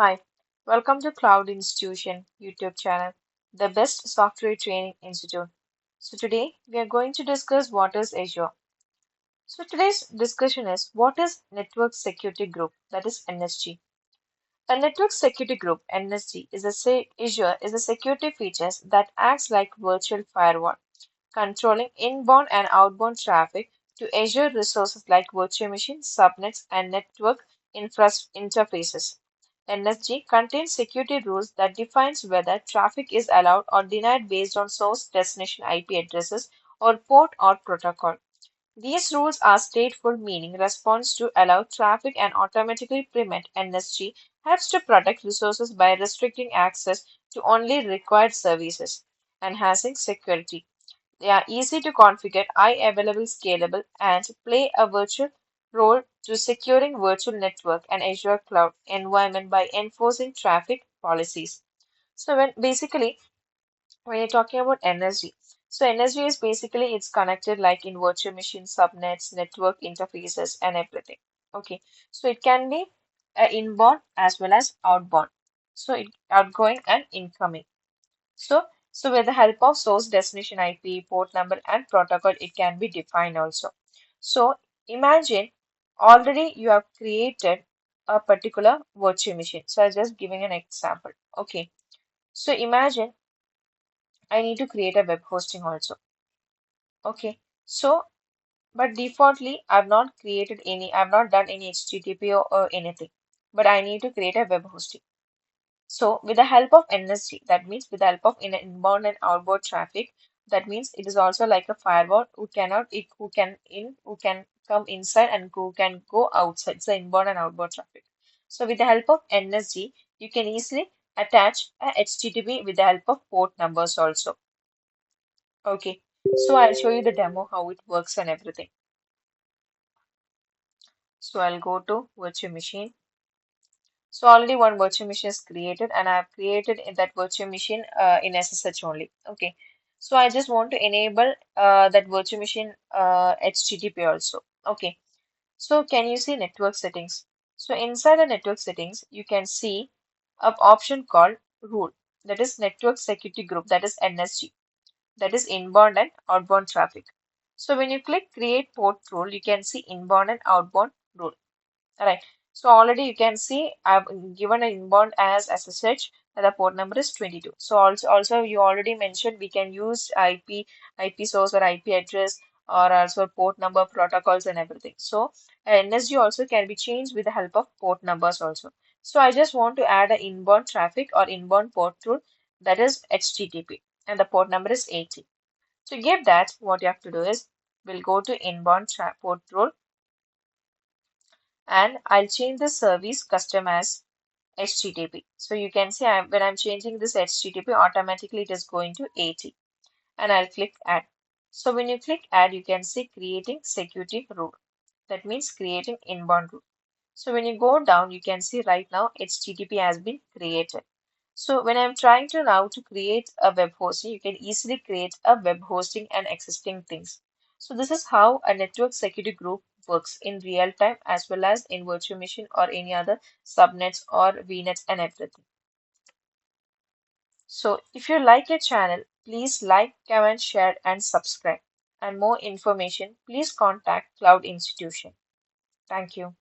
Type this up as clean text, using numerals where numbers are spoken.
Hi, welcome to Cloud Institution YouTube channel, the best software training institute. So today we are going to discuss what is Azure. So today's discussion is what is Network Security Group, that is NSG. A network security group, NSG, Azure is a security features that acts like virtual firewall, controlling inbound and outbound traffic to Azure resources like virtual machines, subnets, and network interfaces. NSG contains security rules that defines whether traffic is allowed or denied based on source destination IP addresses or port or protocol. These rules are stateful, meaning response to allow traffic and automatically prevent NSG helps to protect resources by restricting access to only required services, enhancing security. They are easy to configure, high available, scalable, and play a virtual role to securing virtual network and Azure cloud environment by enforcing traffic policies. So when you're talking about energy, so energy is basically it's connected like in virtual machine subnets, network interfaces, and everything. Okay, so it can be inbound as well as outbound. So it outgoing and incoming. So, so with the help of source destination IP, port number, and protocol, it can be defined also. So imagine already you have created a particular virtual machine. So I'm just giving an example. Okay. So imagine I need to create a web hosting also. Okay. So, but defaultly, I've not done any HTTP or anything. But I need to create a web hosting. So, with the help of NSG, that means with the help of inbound and outbound traffic, that means it is also like a firewall who can come inside and who can go outside. It's the inbound and outbound traffic. So, with the help of NSG, you can easily attach a HTTP with the help of port numbers also. Okay. So, I'll show you the demo how it works and everything. So, I'll go to virtual machine. So already one virtual machine is created and I have created in that virtual machine in SSH only. Okay. So I just want to enable that virtual machine HTTP also. Okay. So can you see network settings? So inside the network settings, you can see an option called rule. That is network security group. That is NSG. That is inbound and outbound traffic. So when you click create port rule, you can see inbound and outbound rule. Alright, so already you can see I've given an inbound as SSH and the port number is 22. So also you already mentioned we can use IP source or IP address or also port number protocols and everything. So NSG also can be changed with the help of port numbers also. So I just want to add an inbound traffic or inbound port rule that is HTTP and the port number is 80. To give that, what you have to do is we'll go to port rule and I'll change the service custom as HTTP. So you can see when I'm changing this HTTP, automatically it is going to 80 and I'll click add. So when you click add, you can see creating security rule. That means creating inbound rule. So when you go down, you can see right now HTTP has been created. So when I'm trying to now to create a web hosting, you can easily create a web hosting and existing things. So this is how a network security group works in real time as well as in virtual machine or any other subnets or VNets and everything. So if you like a channel, please like, comment, share and subscribe. And more information, please contact Cloud Institution. Thank you.